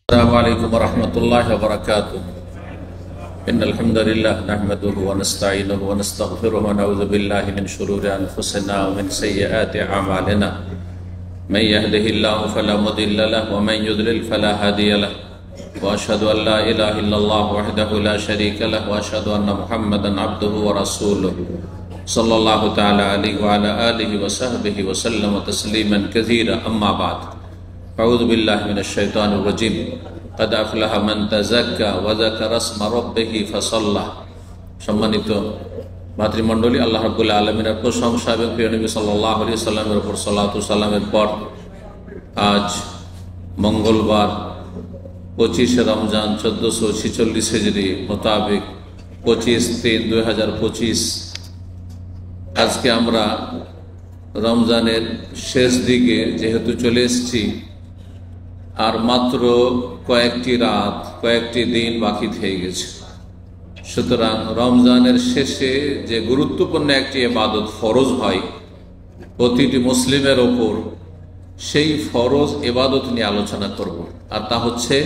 السلام عليكم ورحمة الله وبركاته. إن الحمد لله نحمده ونستعينه ونستغفره ونعوذ بالله من شرور أنفسنا ومن سيئات أعمالنا. من يهده الله فلا مضل له ومن يضلل فلا هادي له. وأشهد أن لا إله إلا الله وحده لا شريك له وأشهد أن محمدا عبده ورسوله صلى الله تعالى عليه وعلى آله وصحبه وسلم تسليما كثيرا. أما بعد. أعوذ بالله من الشيطان الرجيم. قد أفلح من تزكى وذكر اسم ربه فصلى. সম্মানিত ভাতৃমণ্ডলী, আল্লাহ রাব্বুল আলামিনের প্রশংসা এবং প্রিয় নবী সাল্লাল্লাহু আলাইহি সাল্লামের উপর সালাতু সালামের পর আজ মঙ্গলবার 25 রমজান 1446 হিজরি মোতাবেক 25/3/2025 আজকে আমরা রমজানের শেষ দিকে যেহেতু চলে এসেছি, আর মাত্র কয়েকটি রাত কয়েকটি দিন বাকি থেকে গেছে, সুতরাং রমজানের শেষে যে গুরুত্বপূর্ণ একটি ইবাদত ফরজ হয় প্রতিটি মুসলিমের ওপর, সেই ফরজ ইবাদত নিয়ে আলোচনা করব। আর তা হচ্ছে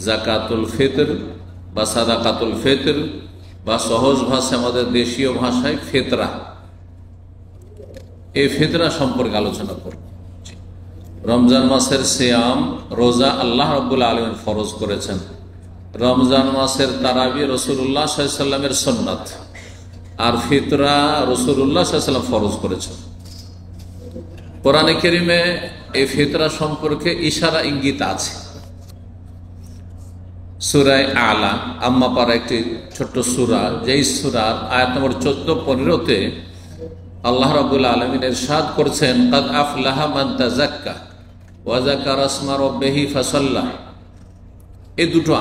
যাকাতুল ফিতর বা সাদাকাতুল ফিতর, বা সহজ ভাষায় আমাদের দেশীয় ভাষায় ফিতরা। এই ফিতরা সম্পর্কে আলোচনা করব। রমজান মাসের সিয়াম রোজা আল্লাহ রাব্বুল আলামিন ফরজ করেছেন। রমজান মাসের তারাবি রাসূলুল্লাহ সাল্লাল্লাহু আলাইহি ওয়াসাল্লামের সুন্নাত, আর ফিতরা রাসূলুল্লাহ সাল্লাল্লাহু আলাইহি ওয়াসাল্লাম ফরজ করেছেন। কোরআনে কারীমে এই ফিতরা সম্পর্কে ইশারা ইঙ্গিত আছে। সূরা আলা আম্মা পারা একটি ছোট্ট সূরা, যেই সূরার আয়াত নম্বর 14-15-তে আল্লাহ রাব্বুল আলামিন ইরশাদ করেছেন, কাদ আফলাহা মান তাযাক্কা ওয়া যাকারা ইসমা রাব্বিহি ফাসাল্লা। এই দুটো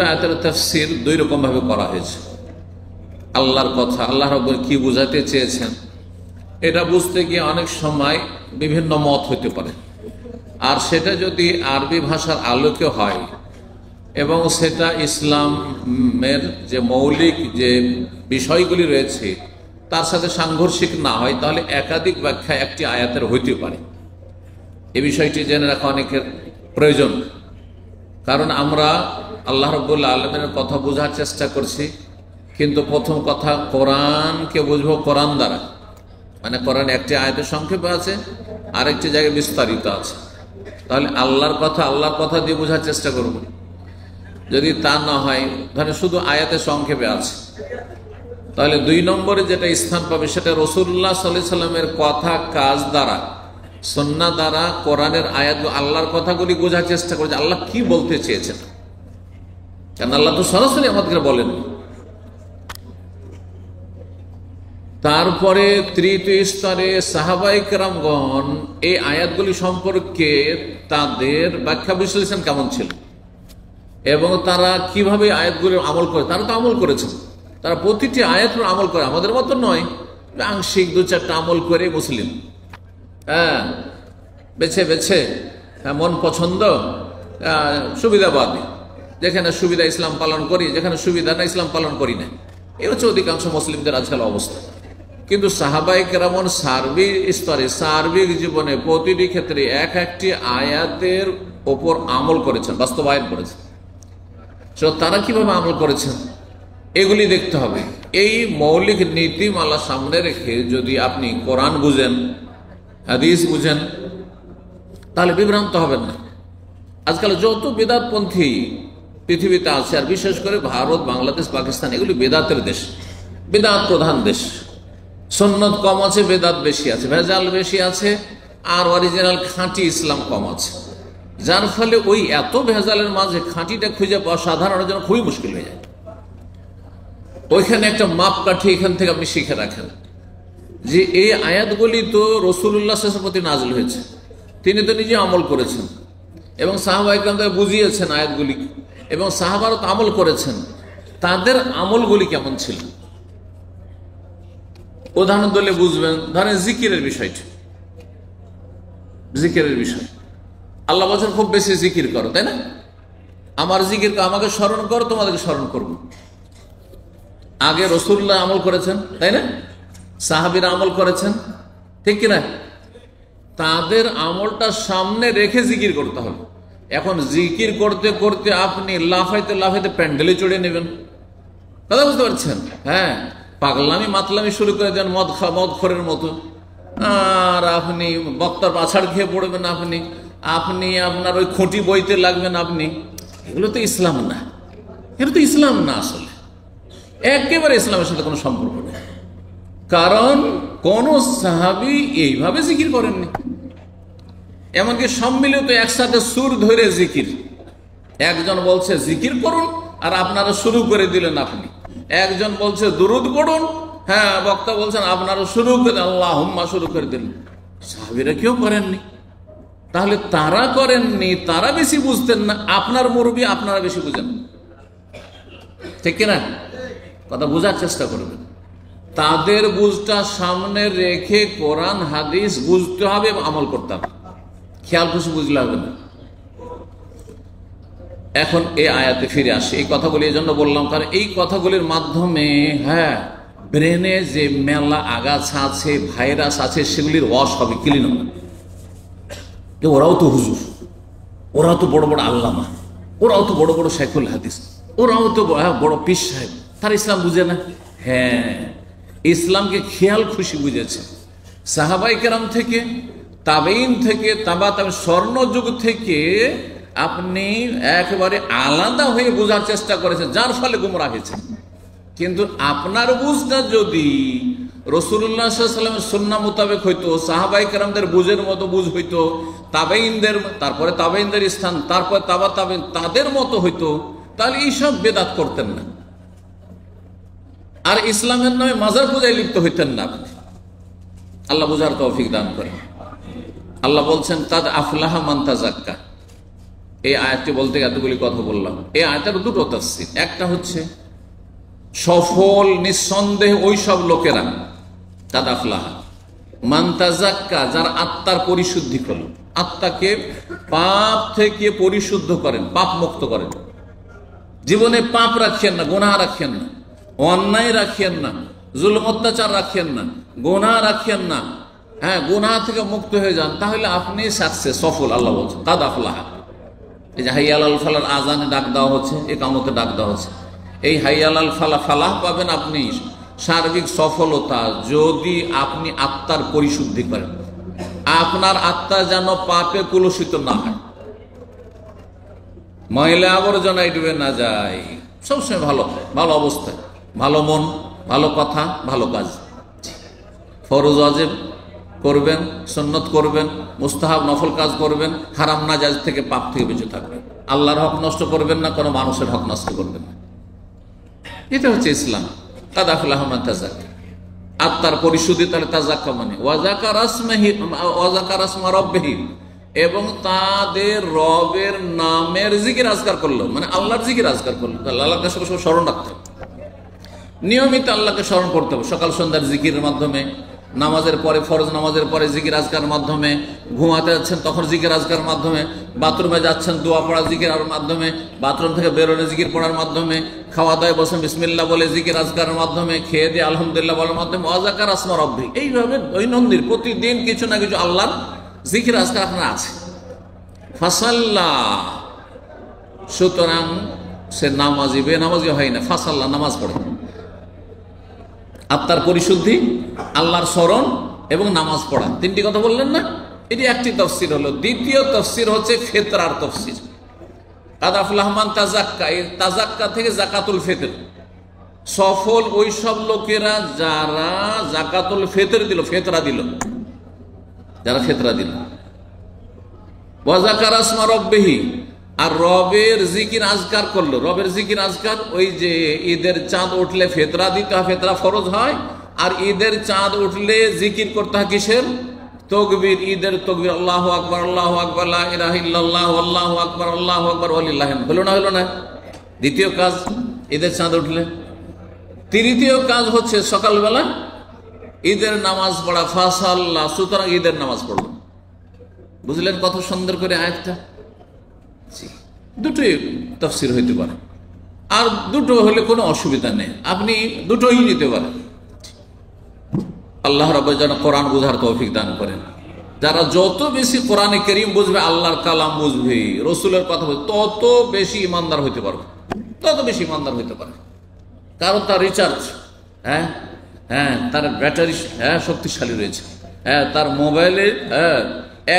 আয়াতের তাফসীর দুই রকম ভাবে করা হয়েছে। আল্লাহর কথা, আল্লাহ রাব্বুল কি বোঝাতে চেয়েছেন, এটা বুঝতে গিয়ে অনেক সময় বিভিন্ন মত হতে পারে। আর সেটা যদি আরবি ভাষার আলোকে হয় এবং সেটা ইসলামের যে মৌলিক যে বিষয়গুলি রয়েছে তার সাথে সাংঘর্ষিক না হয়, তাহলে একাধিক ব্যাখ্যা একটি আয়াতের হইতে পারে। এই বিষয়টি জেনে রাখা অনেকের প্রয়োজন, কারণ আমরা আল্লাহ রাব্বুল আলামিনের কথা বোঝার চেষ্টা করছি, কিন্তু প্রথম কথা কোরআনকে বুঝবো কোরআন দ্বারা। মানে কোরআন একটি আয়াতের সংক্ষেপে আছে, আরেকটি জায়গায় বিস্তারিত আছে। তাহলে আল্লাহর কথা দিয়ে বোঝার চেষ্টা করব। যদি তা না হয়, ধরেন শুধু আয়াতের সংক্ষেপে আছে, তাহলে 2 নম্বরে যেটা স্থান পাবে সেটা রাসূলুল্লাহ সাল্লাল্লাহু আলাইহি সাল্লামের কথা কাজ দ্বারা, সুন্নাহ দ্বারা কোরআনের আয়াত আল্লাহর কথাগুলি বোঝার চেষ্টা করে যে আল্লাহ কি বলতে চেয়েছেন। কারণ আল্লাহ তো সরাসরি আমাদেরকে বলেন। তারপরে তৃতীয় স্তরে সাহাবায়ে কেরামগণ এই আয়াতগুলি সম্পর্কে তাদের ব্যাখ্যা বিশ্লেষণ কেমন ছিল এবং তারা কিভাবে আয়াতগুলি আমল করে। তারা তো আমল করেছেন, তারা প্রতিটি আয়াতের আমল করে, আমাদের মতো নয় আংশিক 2-4টা আমল করে মুসলিম। বেছে মন পছন্দ সুবিধাবাদী, যেখানে সুবিধা ইসলাম পালন করি, যেখানে সুবিধা না ইসলাম পালন করি না। এই হচ্ছে অধিকাংশ মুসলিমদের আজকাল অবস্থা। কিন্তু সাহাবায়ে কেরাম সার্বিক স্তরে, সার্বিক জীবনে প্রতিটি ক্ষেত্রে একটি আয়াতের ওপর আমল করেছেন, বাস্তবায়ন করেছেন। তারা কিভাবে আমল করেছেন এগুলি দেখতে হবে। এই মৌলিক নীতিমালা সামনে রেখে যদি আপনি কোরআন বুঝেন, হাদিস বুঝেন, তাহলে বিভ্রান্ত হবেন না। আজকাল যত বেদাতপন্থী পৃথিবীতে আছে, আর বিশেষ করে ভারত, বাংলাদেশ, পাকিস্তান, এগুলি বেদাতের দেশ, বেদাত প্রধান দেশ। সুন্নত কম আছে, বেদাত বেশি আছে, ভেজাল বেশি আছে, আর অরিজিনাল খাঁটি ইসলাম কম আছে। যার ফলে ওই এত ভেজালের মাঝে খাঁটিটা খুঁজে পাওয়া সাধারণের জন্য খুবই মুশকিল হয়ে যায়। ওইখানে একটা মাপকাঠি এখান থেকে আপনি শিখে রাখেন যে এই আয়াতগুলি তো রাসূলুল্লাহ সাল্লাল্লাহু আলাইহি ওয়াসাল্লামের প্রতি নাযিল হয়েছে, তিনি তো নিজে আমল করেছেন এবং সাহাবায়ে কেরামদের বুঝিয়েছেন আয়াতগুলি, এবং সাহাবারা তো আমল করেছেন। তাদের আমলগুলি কেমন ছিল উদাহরণ দিলে বুঝবেন। ধরেন জিকিরের বিষয়টি, জিকিরের বিষয় আল্লাহ বলেন খুব বেশি জিকির করো, তাই না? আমার জিকির আমাকে স্মরণ করো, তোমাদেরকে স্মরণ করবো। আগে রাসূলুল্লাহ আমল করেছেন, তাই না? সাহাবীরা আমল করেছেন, ঠিক কিনা? তাদের আমলটা সামনে রেখে জিকির করতে হবে। এখন জিকির করতে করতে আপনি লাফাইতে লাফাইতে প্যান্ডেলে চড়ে নেবেন, কথা বুঝতে পারছেন? হ্যাঁ, পাগলামি মাতলামি শুরু করে দেন মদখোরের মতো, আর আপনি বক্তার পাছাড় খেয়ে পড়বেন, আপনি আপনি আপনার ওই খুঁটি বইতে লাগবেন আপনি। এগুলো তো ইসলাম না, এগুলো তো ইসলাম না, আসলে একেবারে ইসলামের সাথে কোনো সম্পর্ক নেই। কারণ কোন সাহাবী এইভাবে জিকির করেননি। এমনকি সম্মিলিত একসাথে সুর ধরে জিকির, একজন বলছে জিকির করুন আর আপনারা শুরু করে দিলেন, আপনি একজন বলছে দুরুদ পড়ুন, হ্যাঁ বক্তা বলছেন আপনারা শুরু করে আল্লাহুম্মা শুরু করে দিলেন। সাহাবীরা কেউ করেননি। তাহলে তারা করেননি, তারা বেশি বুঝতেন না, আপনার মুরব্বি আপনারা বেশি বুঝেন, ঠিক কিনা? কথা বোঝার চেষ্টা করবেন। তাদের বুঝটা সামনে রেখে কোরআন হাদিস বুঝতে হবে, আমল করতে হবে, খেয়াল খুশি বুঝলে হবে না। এখন এই আয়াতে ফিরে আসি। এই কথাগুলি এই জন্য বললাম, কারণ এই কথাগুলির মাধ্যমে হ্যাঁ ব্রেনে যে মেলা আগাছা আছে, ভাইরাস আছে, সেগুলির ওয়াশ হবে, ক্লিন হবে। ওরাও তো হুজুর, ওরাও তো বড় বড় আল্লামা, ওরাও তো বড় বড় শাইখুল হাদিস, ওরাও তো বড় পীর সাহেব, তারা ইসলাম বুঝে না? হ্যাঁ, ইসলামকে খেয়াল খুশি বুঝেছে। সাহাবাই কেরাম থেকে, তাবেইন থেকে, স্বর্ণযুগ থেকে আপনি একেবারে আলাদা হয়ে বোঝার চেষ্টা করেছেন, যার ফলে গুমরাহ হয়েছে। কিন্তু আপনার বুঝটা যদি রাসূলুল্লাহ সাল্লাল্লাহু আলাইহি ওয়াসাল্লামের সুন্নাহ মোতাবেক হইতো, সাহাবাই কেরামদের বুঝের মতো বুঝ হইতো, তাবেইনদের, তারপরে তাবেইনদের স্থান, তারপরে তাবেইন তাদের মতো হইতো, তাহলে এইসব বেদাত করতেন না, আর ইসলামের নামে মাজার পূজায় লিপ্ত হইতেন না আপনি। আল্লাহ বুঝার তৌফিক দান করেন। আল্লাহ বলছেন কাদ আফলাহা মান তাযাক্কা। এই আয়াতটি বলতে এতগুলি কথা বললাম। এই আয়াতের দুটো তাফসীর। একটা হচ্ছে সফল নিঃসন্দেহ ওই সব লোকেরা, কাদ আফলাহা মান তাযাক্কা, যার আত্মার পরিশুদ্ধি করল, আত্মাকে পাপ থেকে পরিশুদ্ধ করেন, পাপ মুক্ত করেন। জীবনে পাপ রাখেন না, গুনাহ রাখেন না, অন্যায় রাখেন না, জুলুম অত্যাচার রাখেন না, গুনাহ রাখেন না, হ্যাঁ গুনাহ থেকে মুক্ত হয়ে যান, তাহলে আপনি সাকসেস, সফল। আল্লাহ বলছেন কাদ আফলাহা। এই যে হাইয়া আলাল ফালার আজানে ডাক দেওয়া হচ্ছে, ইকামতে ডাক দেওয়া হচ্ছে, এই হাইয়া আলাল ফালাহ, ফালাহ পাবেন আপনি সার্বিক সফলতা যদি আপনি আত্মার পরিশুদ্ধি করেন, আপনার আত্মা যেন পাপে কলুষিত না হয়, ময়লা আবর্জনায় ডুবে না যায়, সবসময় ভালো ভালো অবস্থায়, ভালো মন, ভালো কথা, ভালো কাজ, ফরজ ওয়াজিব করবেন, সুন্নত করবেন, মুস্তাহাব নফল কাজ করবেন, হারাম নাজায়েজ থেকে, পাপ থেকে বেঁচে থাকবেন, আল্লাহর হক নষ্ট করবেন না, কোনো মানুষের হক নষ্ট করবেন না। এটা হচ্ছে ইসলাম। কাদ আফলাহা মান তাযাক্কা, আত্মার পরিশুদ্ধি। তাহলে তাযাক্কা মানে ওয়াযাকারা ইসমা রাব্বিহি, এবং তাদের রবের নামের জিকির আজকার করলো, মানে আল্লাহর জিকির আজকার করলো। তাহলে আল্লাহকে সব স্মরণ রাখতে হবে, নিয়মিত আল্লাহকে স্মরণ করতে হবে, সকাল সন্ধ্যার জিকিরের মাধ্যমে, নামাজের পরে, ফরজ নামাজের পরে জিকির আজকার মাধ্যমে, ঘুমাতে যাচ্ছেন তখন জিকির আজকার মাধ্যমে, বাথরুমে যাচ্ছেন দোয়া পড়া জিকির মাধ্যমে, বাথরুম থেকে বেরোলে জিকির পড়ার মাধ্যমে, খাওয়া দাওয়ায় বসে বিসমিল্লাহ বলে জিকির আজকারের মাধ্যমে, খেয়ে দিয়ে আলহামদুলিল্লাহ বলার মাধ্যমে, ওয়াযাকারা ইসমা রাব্বিহি। এইভাবে দৈনন্দিন প্রতিদিন কিছু না কিছু আল্লাহর জিকির আজকার আপনার আছে। ফাসাল্লা, সুতরাং সে নামাজি, বেনামাজি হয় না, ফাসাল্লা নামাজ পড়ে। আত্মার পরিশুদ্ধি, আল্লাহর স্মরণ এবং নামাজ পড়া, তিনটি কথা বললেন না? এটি একটি তাফসীর হলো। দ্বিতীয় তাফসীর হচ্ছে ফিতরার তাফসীর। কাদ আফলাহা মান তাযাক্কা, এই তাযাক্কা থেকে যাকাতুল ফিতর। সফল ওই সব লোকেরা যারা যাকাতুল ফিতর দিল, ফিতরা দিল, যারা ফিতরা দিল। ওয়াযাকারা ইসমা রাব্বিহি, আর রবের জিকির আজকার করলো। রবের জিকির আজকার, ওই যে ঈদের চাঁদ উঠলে ফিতরা দিতে হয়, ফিতরা ফরজ হয়, আর ঈদের চাঁদ উঠলে জিকির করতে হয় কিসের? তকবীর, ঈদের তকবীর, আল্লাহু আকবার, আল্লাহু আকবার, লা ইলাহা ইল্লাল্লাহ, আল্লাহু আকবার, আল্লাহু আকবার, ওয়ালিল্লাহিল হামদ। হলো না? হলো না? দ্বিতীয় কাজ ঈদের চাঁদ উঠলে। তৃতীয় কাজ হচ্ছে সকালবেলা ঈদের নামাজ পড়া, ফাসাল্লাহ, সুতরাং ঈদের নামাজ পড়লো। বুঝলেন কত সুন্দর করে আয়াতটা? দুটোই তাফসীর হইতে পারে, আর দুটো হলে কোনো অসুবিধা নেই, আপনি দুটোই নিতে পারেন। আল্লাহ রাব্বুল যেন কোরআন বুঝার তৌফিক দান করেন। যারা যত বেশি কোরআনে কারীম বুঝবে, আল্লাহর কালাম বুঝবে, রসুলের কথা বুঝবে, তত বেশি ইমানদার হইতে পারবে, তত বেশি ইমানদার হইতে পারবে। কারণ তার রিচার্জ, তার ব্যাটারি শক্তিশালী রয়েছে, তার মোবাইলে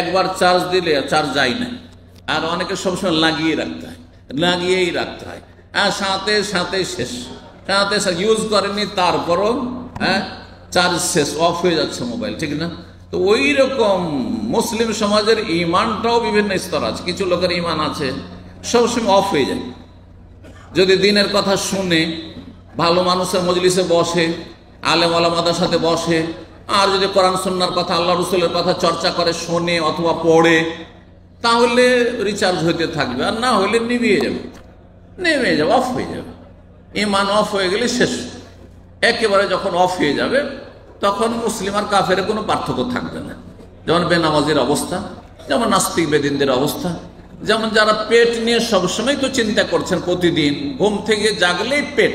একবার চার্জ দিলে চার্জ যায় না, আর অনেকে সবসময় লাগিয়েই রাখতে হয়, সাথে সাথে শেষ, সাথে ইউজ করেনি তারপরও চার্জ শেষ, অফ হয়ে যাচ্ছে মোবাইল, ঠিক না? তো ওই রকম মুসলিম সমাজের ইমানটাও বিভিন্ন স্তর আছে। কিছু লোকের ইমান আছে সবসময় অফ হয়ে যায়, যদি দিনের কথা শুনে, ভালো মানুষের মজলিসে বসে, আলেম ওলামাদের সাথে বসে, আর যদি কোরআন সুন্নাহর কথা, আল্লাহ রসুলের কথা চর্চা করে, শোনে অথবা পড়ে, তাহলে রিচার্জ হইতে থাকবে, আর না হলে নেমে যাবে, অফ হয়ে যাবে। ইমান অফ হয়ে গেলে শেষ। একেবারে যখন অফ হয়ে যাবে, তখন মুসলিম আর কাফের কোনো পার্থক্য থাকবে না। যেমন বেনামাজির অবস্থা, যেমন নাস্তিক বেদিনদের অবস্থা, যেমন যারা পেট নিয়ে সবসময় তো চিন্তা করছেন, প্রতিদিন ঘুম থেকে জাগলেই পেট,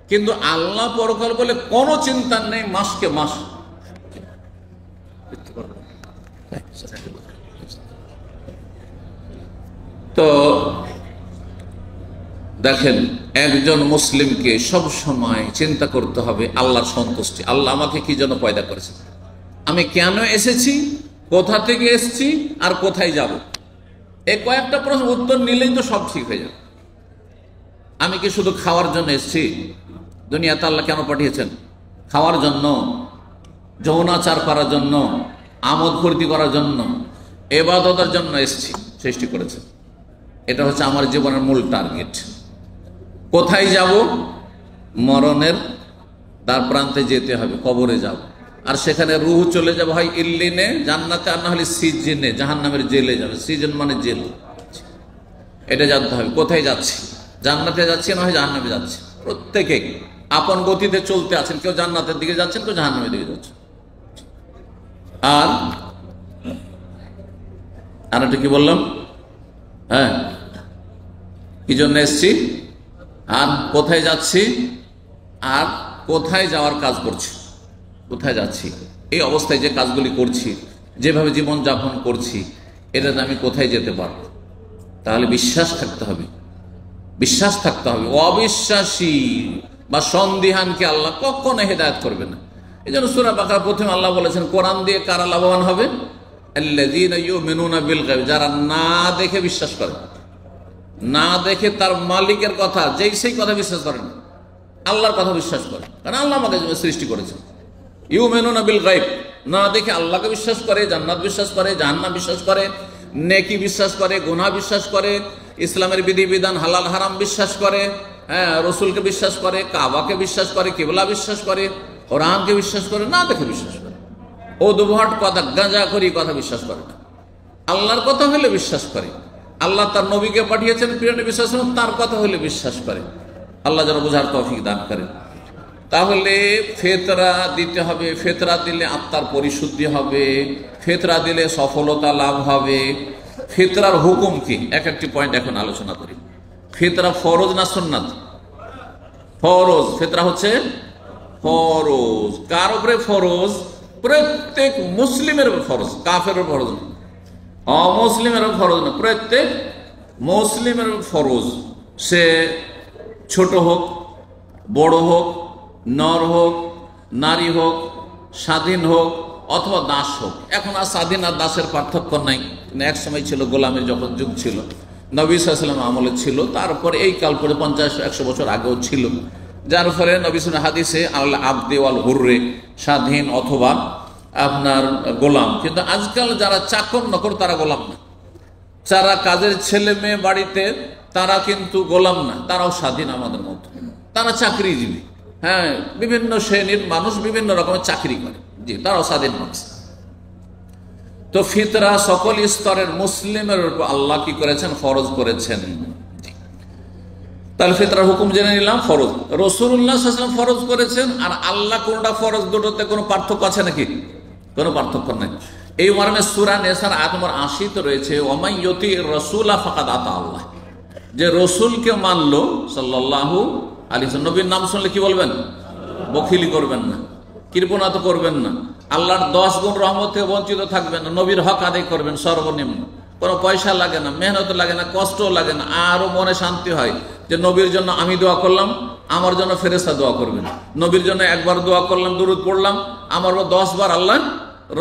কিন্তু আল্লাহ পরকাল বলে কোনো চিন্তা নেই, মাসকে মাস। তো দেখেন, একজন মুসলিমকে সব সময় চিন্তা করতে হবে আল্লাহর সন্তুষ্টি। আল্লাহ আমাকে কি জন্য পয়দা করেছে, আমি কেন এসেছি, কোথা থেকে এসেছি, আর কোথায় যাব। এই কয়েকটা প্রশ্ন উত্তর নিলেই তো সব ঠিক হয়ে যাবে। আমি কি শুধু খাওয়ার জন্য এসেছি? দুনিয়াতে আল্লাহ কেন পাঠিয়েছেন? খাওয়ার জন্য, যৌনাচার করার জন্য, আমোদ ফুর্তি করার জন্য, ইবাদতের জন্য এসেছি, সৃষ্টি করেছে। এটা হচ্ছে আমার জীবনের মূল টার্গেট। কোথায় যাব? মরণের দ্বার প্রান্তে যেতে হবে, কবরে যাব, আর সেখানে রূহ চলে যাবে হয় ইল্লিনে, জান্নাতে, আর না হলে সিজনে, জাহান্নামের জেলে যাবে। সিজন মানে জেল। এটা জানতে হবে কোথায় যাচ্ছি, জান্নাতে যাচ্ছি না হয় জাহান্নামে যাচ্ছি। প্রত্যেকে আপন গতিতে চলতে আছেন, কেউ জান্নাতের দিকে যাচ্ছেন, কেউ জাহান্নামের দিকে যাচ্ছেন। আর একটা কি বললাম, কি জন্য এসছি, আর কোথায় যাচ্ছি, আর কোথায় যাওয়ার কাজ করছি, কোথায় যাচ্ছি, এই অবস্থায় যে কাজগুলি করছি, যেভাবে জীবন যাপন করছি, এটাতে আমি কোথায় যেতে পারবো। তাহলে বিশ্বাস থাকতে হবে, বিশ্বাস থাকতে হবে। অবিশ্বাসী বা সন্দিহানকে আল্লাহ কখনো হেদায়েত করবে না। এই জন্য সূরা বাকারা প্রথমে আল্লাহ বলেছেন, কোরআন দিয়ে কারা লাভবান হবে? আল্লাযীনা ইউমিনুনা বিল গায়ব, যারা না দেখে বিশ্বাস করে, না দেখে তার মালিকের কথা, যেই সেই কথা বিশ্বাস করে না, আল্লাহর কথা বিশ্বাস করে, কারণ আল্লাহ আমাকে সৃষ্টি করেছেন। ইউমিনুনা বিল গায়ব, না দেখে আল্লাহকে বিশ্বাস করে, জান্নাত বিশ্বাস করে, জাহান্নাম বিশ্বাস করে, নেকি বিশ্বাস করে, গুনাহ বিশ্বাস করে, ইসলামের বিধিবিধান হালাল হারাম বিশ্বাস করে, রসুলকে বিশ্বাস করে, কাবাকে বিশ্বাস করে, কিবলা বিশ্বাস করে, কোরআনকে বিশ্বাস করে, না দেখে বিশ্বাস করে। উদ্ভট কথা, গাঁজাখড়ি কথা বিশ্বাস করে না। আল্লাহর কথা হলে বিশ্বাস করে, আল্লাহ তার নবীকে পাঠিয়েছেন, প্রিয় নবী সাল্লাল্লাহু আলাইহি ওয়াসাল্লাম, তার কথা হলে বিশ্বাস করে। আল্লাহ যেন বোঝার তৌফিক দান করেন। তাহলে ফেতরা দিতে হবে, ফেতরা দিলে আত্মার পরিশুদ্ধি হবে, ফেতরা দিলে সফলতা লাভ হবে। ফেতরার হুকুম কি, এক একটি পয়েন্ট এখন আলোচনা করি। ফেতরা ফরজ না সুন্নাত? ফরজ। ফেতরা হচ্ছে ফরজ। কার উপরে ফরজ? প্রত্যেক মুসলিমের ফরজ, কাফের ফরজ না, অমুসলিমের ফরজ না, প্রত্যেক মুসলিমের ফরজ। সে ছোট হোক, বড় হোক, নর হোক, নারী হোক, স্বাধীন হোক অথবা দাস হোক। এখন আর স্বাধীন আর দাসের পার্থক্য নাই। এক সময় ছিল গোলামের যখন যুগ ছিল, নবী সাল্লাল্লাহু আলাইহি ওয়াসাল্লাম আমলে ছিল, তারপরে এই কাল করে 50-100 বছর আগেও ছিল, যার ফলে নবী সাল্লাল্লাহু হাদিসে আল আবদে ওয়াল হুররে, স্বাধীন অথবা আপনার গোলাম। কিন্তু আজকাল যারা চাকর নকর তারা গোলাম না, যারা কাজের ছেলে মেয়ে বাড়িতে তারা কিন্তু গোলাম না, তারাও স্বাধীন আমাদের মতো, তারা চাকরিজীবী। বিভিন্ন শ্রেণীর মানুষ বিভিন্ন রকমের চাকরি করে, জি, তারাও স্বাধীন মানুষ। তো ফিতরা সকল স্তরের মুসলিমের উপর আল্লাহ কি করেছেন? ফরজ করেছেন। তাহলে ফিতরার হুকুম জেনে নিলাম, ফরজ। রাসূলুল্লাহ সাল্লাল্লাহু আলাইহি ওয়াসাল্লাম ফরজ করেছেন, আর আল্লাহ কোনটা ফরজ, দুটোতে কোনো পার্থক্য আছে নাকি? কোনো পার্থক্য নাই। এই মর্মে সূরা নিসার আয়াত নম্বর 80 তে রয়েছে, ওয়ামাই ইউতি রাসূলা ফাকাদ আতা আল্লাহ। যে রসুলকে মানলো সাল্লাল্লাহু আলাইহি ওয়াসাল্লাম, নবীর নাম শুনলে কি বলবেন? বখিলি করবেন না। কৃপণা তো করবেন না, আল্লাহর 10 গুণ রহমত থেকে বঞ্চিত থাকবেন না, নবীর হক আদায় করবেন সর্বনিম্ন। কোনো পয়সা লাগে না, মেহনত লাগে না, কষ্টও লাগে না, আরো মনে শান্তি হয় যে নবীর জন্য আমি দোয়া করলাম, আমার জন্য ফেরেশতা দোয়া করবেন। নবীর জন্য একবার দোয়া করলাম, দুরূদ পড়লাম, আমার 10 বার আল্লাহ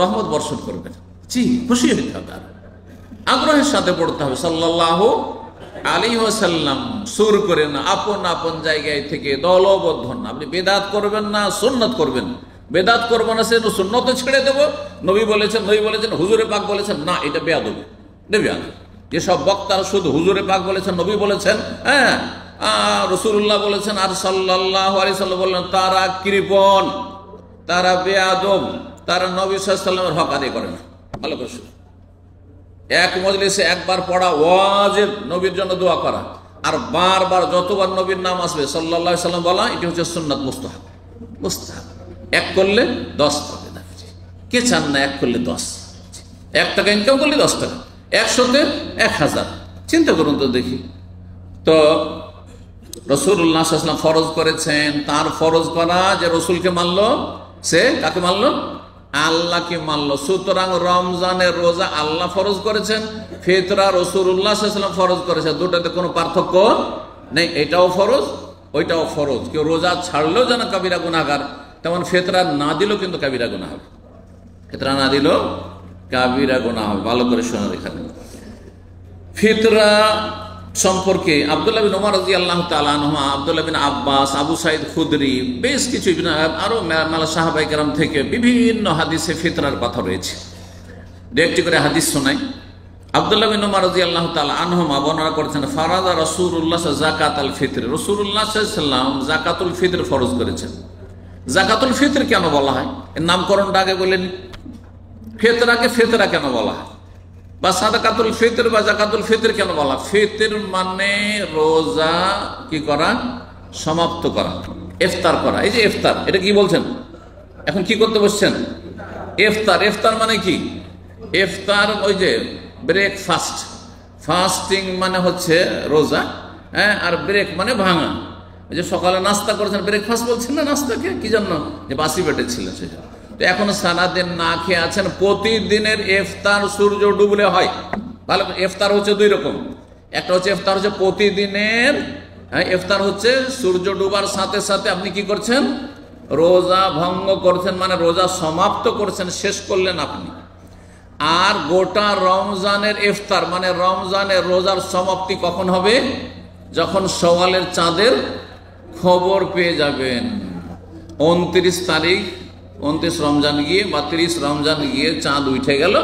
রহমত বর্ষণ করবেন। জি, খুশি হইতে হবে, আগ্রহের সাথে পড়তে হবে সাল্লাল্লাহু আলাইহি ওয়াসাল্লাম, সুর করে না, আপন আপন জায়গায় থেকে দলবদ্ধ না। আপনি বেদাত করবেন না, সুন্নাত করবেন। বেদাত করবো না, সে সুন্নত ছেড়ে দেবো। নবী বলেছেন, হুজুরে পাক বলেছেন, না, এটা বেয়াদবি, বেয়াদবি। যেসব বক্তারা শুধু হুজুরে পাক বলেছেন, নবী বলেছেন, হ্যাঁ, রাসূলুল্লাহ বলেছেন, আর সাল্লাল্লাহু আলাইহি ওয়াসাল্লাম বললেন, তারা কৃপণ, তারা বেয়াদব, তারা নবী সাল্লাল্লাহু আলাইহি ওয়াসাল্লামের হক আদায় করে না। ভালো করে শুনুন, এক মজলিসে একবার পড়া ওয়াজিব, নবীর জন্য দোয়া করা, আর বারবার যতবার নবীর নাম আসবে সাল্লাল্লাহু আলাইহি ওয়াসাল্লাম বলা, এটি হচ্ছে সুন্নাত মুস্তাহাব। মুস্তাহাব এক করলে 10 পাবে না। কে চান না এক করলে 10? 1 টাকা ইনকাম করলে 10 টাকা, 100-তে 1000। চিন্তা করুন তো দেখি। তো রাসূলুল্লাহ সাল্লাল্লাহু আলাইহি ওয়াসাল্লাম ফরজ করেছেন, তার ফরজ করা যে রসুলকে মানলো, সে কাকে মানলো? আল্লাহকে মানলো। সুতরাং রমজানের রোজা আল্লাহ ফরজ করেছেন, ফিতরা রাসূলুল্লাহ সাল্লাল্লাহু আলাইহি ওয়াসাল্লাম ফরজ করেছেন, দুটাতে কোনো পার্থক্য নেই। এটাও ফরজ, ওইটাও ফরজ। কেউ রোজা ছাড়লেও যেন কাবিরা গুনাহগার, তেমন ফিতরা না দিলেও কিন্তু কাবিরা গুনাহ হবে। ফিতরা না দিলেও কাবিরা গুনাহ হবে। ভালো করে শোনার এখানে ফিতরা সম্পর্কে আব্দুল্লাহ বিন ওমর রাদিয়াল্লাহু তাআলা আনহু, আব্দুল্লাহ বিন আব্বাস, আবু সাঈদ খুদরি, বেশ কিছু আরো মেলা সাহাবায়ে কেরাম থেকে বিভিন্ন হাদিসে ফিতরার কথা রয়েছে। একটি করে হাদিস শোনাই। আব্দুল্লাহ বিন ওমর রাদিয়াল্লাহু তাআলা আনহুমা বর্ণনা করেছেন, ফারাদা রাসূলুল্লাহ যাকাতাল ফিতর, রাসূলুল্লাহ সাল্লাল্লাহু আলাইহি ওয়াসাল্লাম যাকাতুল ফিতর ফরজ করেছেন। যাকাতুল ফিতর কেন বলা হয়? এর নামকরণটা আগে বলেন। ফিতরাকে ফিতরা কেন বলা হয়, বা সাদাকাতুল ফিতর বা যাকাতুল ফিতর কেন বলা? ফিতর মানে রোজা কি করা, সমাপ্ত করা, ইফতার করা। এই যে ইফতার, এটা কি বলছেন? এখন কি করতে বসছেন? ইফতার। ইফতার মানে কি? ইফতার ওই যে ব্রেকফাস্ট, ফাস্টিং মানে হচ্ছে রোজা, হ্যাঁ, আর ব্রেক মানে ভাঙা। ওই যে সকালে নাস্তা করেছেন, ব্রেকফাস্ট বলছেন না নাস্তাকে, কি জন্য? যে বাসি পেটে ছিল সেটা। তো এখন সারাদিন না খেয়ে আছেন, প্রতিদিনের ইফতার সূর্য ডুবলে হয়। ভালো, ইফতার হচ্ছে 2 রকম। একটা হচ্ছে ইফতার হচ্ছে প্রতিদিনের, ইফতার হচ্ছে সূর্য ডুবার সাথে সাথে আপনি কি করছেন? রোজা ভঙ্গ করছেন, মানে রোজা সমাপ্ত করছেন, শেষ করলেন আপনি। আর গোটা রমজানের ইফতার মানে রমজানের রোজার সমাপ্তি কখন হবে? যখন শওয়ালের চাঁদের খবর পেয়ে যাবেন। 29 তারিখ, 29 রমজান গিয়ে বা 30 রমজান গিয়ে চাঁদ উঠে গেল,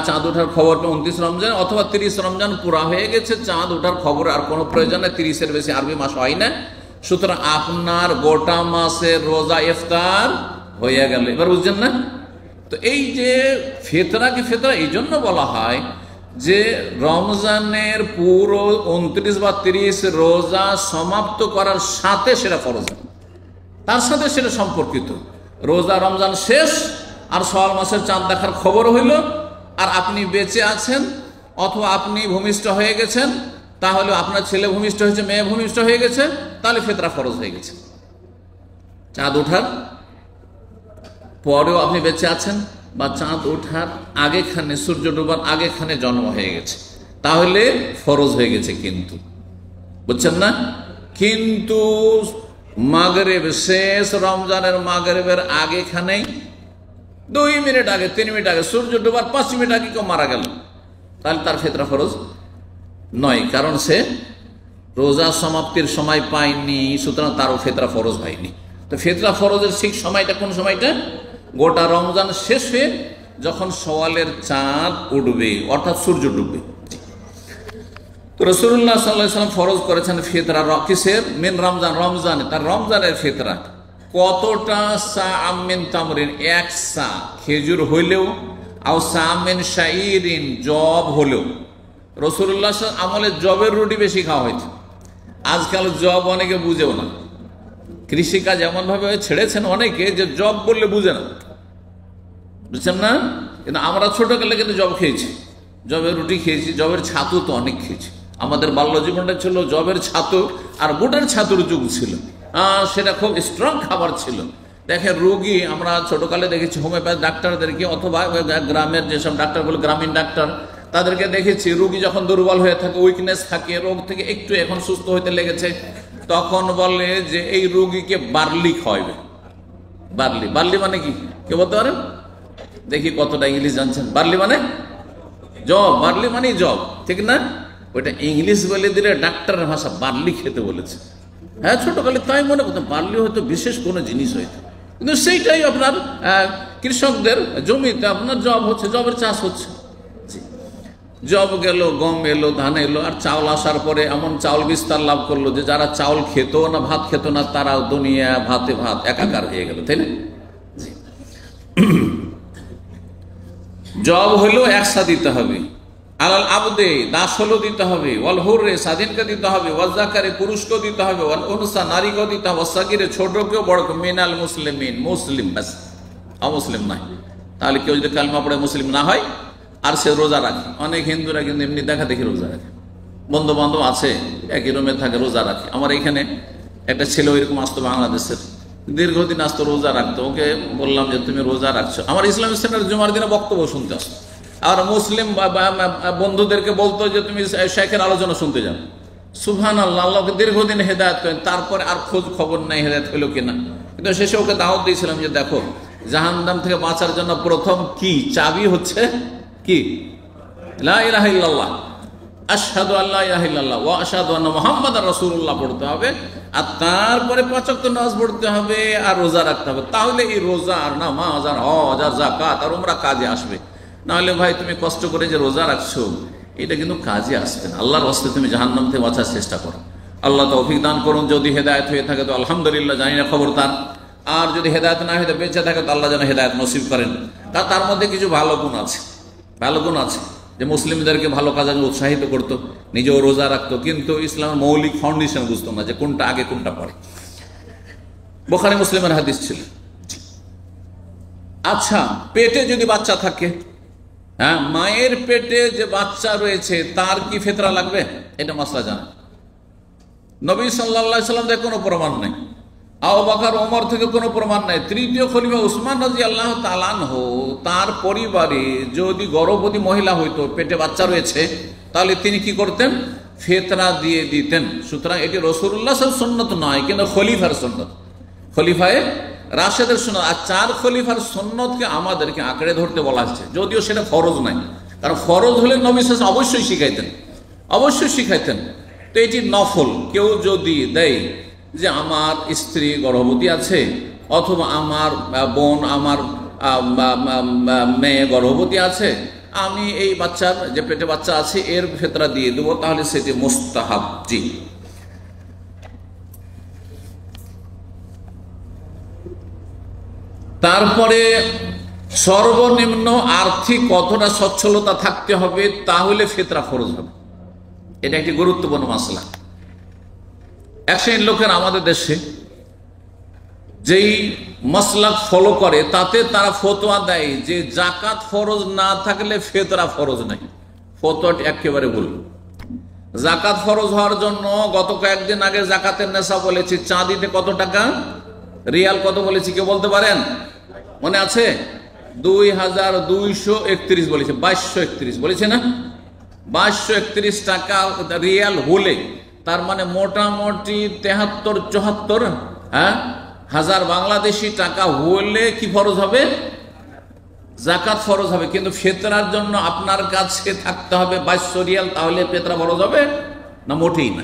চাঁদ ওঠার খবরটা 29 রমজান, অথবা 30 রমজান পুরা হয়ে গেছে, চাঁদ ওঠার খবর আর কোনো প্রয়োজন নেই, 30-এর বেশি আরবি মাস হয় না। সুতরাং আপনার গোটা মাসের রোজা ইফতার হয়ে গেল। এবার বুঝছেন না? তো এই যে ফিতরাকে ফিতরা এই জন্য বলা হয় যে রমজানের পুরো 29 বা 30 রোজা সমাপ্ত করার সাথে সেটা ফরজ, তার সাথে সেটা সম্পর্কিত। রোজা রমজান শেষ আর শাওয়াল মাসের চাঁদ দেখার খবর হইল, আর আপনি বেঁচে আছেন, অথবা আপনি ভূমিষ্ঠ হয়ে গেছেন, তাহলে আপনার ছেলে ভূমিষ্ঠ হয়েছে, মেয়ে ভূমিষ্ঠ হয়ে গেছে, তাহলে ফিতরা ফরজ হয়ে গেছে। চাঁদ ওঠার পরেও আপনি বেঁচে আছেন, বা চাঁদ ওঠার আগেখানে, সূর্য ডুবার আগেখানে জন্ম হয়ে গেছে, তাহলে ফরজ হয়ে গেছে। কিন্তু বুঝছেন না? কিন্তু মাগরিব, শেষ রমজানের মাগরিবের আগেখানেই 2 মিনিট আগে, 3 মিনিট আগে, সূর্য ডুবার 5 মিনিট আগে কেউ মারা গেল, তাহলে তার ফিতরা ফরজ নয়, কারণ সে রোজা সমাপ্তির সময় পায়নি, সুতরাং তারও ফিতরা ফরজ হয়নি। তো ফিতরা ফরজের ঠিক সময়টা কোন সময়টা? গোটা রমজান শেষ হয়ে যখন শওয়ালের চাঁদ উঠবে, অর্থাৎ সূর্য ডুববে। তো রাসূলুল্লাহ সাল্লাল্লাহু আলাইহি ওয়াসাল্লাম ফরজ করেছেন ফিতরা কিসের? মিন রমজান, রমজানে, তার রমজানের ফিতরা। কতটা? সা'আম মিন তামরিন, 1 সা খেজুর হইলেও, আও সা'আম মিন শাইরিন, জব হলেও। রাসূলুল্লাহ আমলে জবের রুটি বেশি খাওয়া হয়েছে। আজকাল জব অনেকে বুঝেও না। কৃষিকাজ এমন ভাবে ছেড়েছেন অনেকে যে জব বললে বুঝে না, বুঝছেন না? কিন্তু আমরা ছোটকালে কিন্তু জব খেয়েছি, জবের রুটি খেয়েছি, জবের ছাতু তো অনেক খেয়েছি। আমাদের বাল্য জীবনটা ছিল জবের ছাতু আর বুটের ছাতুর যুগ ছিল, সেটা খুব স্ট্রং খাবার ছিল। দেখেন রোগী আমরা ছোটকালে দেখেছি হোমিওপ্যাথি ডাক্তারদেরকে, অথবা গ্রামের যেসব ডাক্তারগুলো গ্রামীণ ডাক্তার তাদেরকে দেখেছি, রোগী যখন দুর্বল হয়ে থাকে, উইকনেস থাকে, রোগ থেকে একটু এখন সুস্থ হইতে লেগেছে, তখন বলে যে এই রোগীকে বার্লি খাওয়াবে। বার্লি, বার্লি মানে কি কে বলতে পারেন? দেখি কতটা ইংলিশ জানছেন। বার্লি মানে জব, বার্লি মানে জব, ঠিক না? ওইটা ইংলিশ বলে দিলে ডাক্তারের ভাষা বার্লি খেতে বলেছে। হ্যাঁ, ছোটকালে তাই মনে করতাম বার্লি হয়তো বিশেষ কোনো জিনিস হয়তো, কিন্তু সেইটাই আপনার কৃষকদের জমিতে আপনার জব হচ্ছে, জবের চাষ হচ্ছে। জব গেল, গম এলো, ধান এলো, আর চাউল আসার পরে এমন চাউল বিস্তার লাভ করলো যে যারা চাউল খেত না, ভাত খেত না, তারা দুনিয়া ভাতে ভাত একাকার হয়ে গেল, তাই না? জব হলো একসা দিতে হবে, আলাল আবদে দাস হলো দিতে হবে, ওয়াল হুররে স্বাধীনকে দিতে হবে, ওয়াল যাকারে পুরুষকেও দিতে হবে, ওয়াল উনসা নারীকেও দিতে হবে, সাগিরে ছোটকেও বড়কেও, মিনাল মুসলিমিন মুসলিম, ব্যাস অমুসলিম নাই। তাহলে কেউ যদি কালমা পড়ে মুসলিম না হয় আর সে রোজা রাখে, অনেক হিন্দুরা কিন্তু এমনি দেখা দেখি রোজা রাখে, বন্ধু বান্ধব আছে একই রুমে থাকে, রোজা রাখে। আমার এখানে একটা ছেলে ওইরকম আসতো বাংলাদেশের, দীর্ঘদিন আসতো, রোজা রাখতো। ওকে বললাম যে তুমি রোজা রাখছো, আমার ইসলামিক সেন্টার জুমার দিনে বক্তব্য শুনতে আসতো, আর মুসলিম বন্ধুদেরকে বলতো যে তুমি শেখের আলোচনা শুনতে যাও। সুবহানাল্লাহ, আল্লাহকে দীর্ঘদিন হেদায়েত করেন, তারপরে আর খোঁজ খবর নাই হেদায়েত হলো কিনা। কিন্তু শেষে ওকে দাওয়াত দিয়েছিলাম যে দেখো, জাহান্নাম থেকে বাঁচার জন্য প্রথম কি চাবি হচ্ছে কি? লা ইলাহা ইল্লাল্লাহ, আশহাদু আল্লা ইলাহা ইল্লাল্লাহ ওয়া আশহাদু আন্না মুহাম্মাদার রাসূলুল্লাহ পড়তে হবে, আর তারপরে 5 ওয়াক্ত নামাজ পড়তে হবে, আর রোজা রাখতে হবে। তাহলে এই রোজা আর নামাজ আর হজ আর যাকাত আর উমরা কাজে আসবে। নাহলে ভাই তুমি কষ্ট করে যে রোজা রাখছো, এটা কিন্তু কাজে আসবে না। আল্লাহর রাস্তায় তুমি জাহান্নাম থেকে বাঁচার চেষ্টা করো। আল্লাহ তৌফিক দান করুন। যদি হেদায়েত হয়ে থাকে তো আলহামদুলিল্লাহ, জানি না খবর তার। আর যদি হেদায়েত না হয়ে বেঁচে থাকে তো আল্লাহ যেন হেদায়েত নসিব করেন। তার মধ্যে কিছু ভালো গুণ আছে, ভালো গুণ আছে, যে মুসলিমদেরকে ভালো কাজে উৎসাহিত করতো, নিজেও রোজা রাখতো, কিন্তু ইসলামের মৌলিক ফাউন্ডেশন বুঝতো না যে কোনটা আগে কোনটা পরে। বুখারী মুসলিমের হাদিস ছিল। আচ্ছা, পেটে যদি বাচ্চা থাকে, হ্যাঁ, মায়ের পেটে যে বাচ্চা রয়েছে তার কি ফিতরা লাগবে? এটা মাসলা জানা। নবী সাল্লাল্লাহু আলাইহি সাল্লাম থেকে কোনো প্রমাণ নাই, আবু বকর ওমর থেকে কোনো প্রমাণ নাই। তৃতীয় খলিফা উসমান রাদিয়াল্লাহু তাআলা আনহু, তার পরিবারে যদি গর্ভবতী মহিলা হইতো, পেটে বাচ্চা রয়েছে, তাহলে তিনি কি করতেন? ফিতরা দিয়ে দিতেন। সুতরাং এটি রাসূলুল্লাহ সাল্লাল্লাহু আলাইহি সুন্নাত নয়, কিন্তু খলিফার সুন্নাত, খলিফায়ে রাশেদের সুন্নাত। আর 4 খলিফার সুন্নতকে আমাদেরকে আঁকড়ে ধরতে বলা হচ্ছে, যদিও সেটা ফরজ নাই। কারণ ফরজ হলে নবী সাল্লাল্লাহু আলাইহি ওয়াসাল্লাম অবশ্যই শিখাইতেন, অবশ্যই শিখাইতেন। তো এটি নফল। কেউ যদি দেয় যে আমার স্ত্রী গর্ভবতী আছে, অথবা আমার বোন, আমার মেয়ে গর্ভবতী আছে, আমি এই বাচ্চার যে পেটে বাচ্চা আছে এর ফিতরা দিয়ে দেবো, তাহলে সেটি মুস্তাহাব। জি। তারপরে সর্বনিম্ন আর্থিক কতটা সচ্ছলতা থাকতে হবে, তাহলে ফিতরা ফরজ হবে। এটা একটি গুরুত্বপূর্ণ মাসলা। এক শ্রেণীর লোকের আমাদের দেশে যেই মাসলাক ফলো করে, তাতে তারা ফতোয়া দেয় যে যাকাত ফরজ না থাকলে ফিতরা ফরজ নাই। ফতোয়াটি একেবারে ভুল। যাকাত ফরজ হওয়ার জন্য গত কয়েকদিন আগে যাকাতের নেশা বলেছি, চাঁদিতে কত টাকা, রিয়াল কত বলেছি, কেউ বলতে পারেন? মনে আছে? 2231 বলেছে, 2231 বলেছে না? 2231 টাকা রিয়াল হলে, তার মানে মোটামুটি 73-74 হাজার বাংলাদেশি টাকা হলে কি ফরজ হবে? যাকাত ফরজ হবে। কিন্তু ফিতরার জন্য আপনার কাছে থাকতে হবে 2200 রিয়াল, তাহলে ফিতরা ফরজ হবে না? মোটেই না।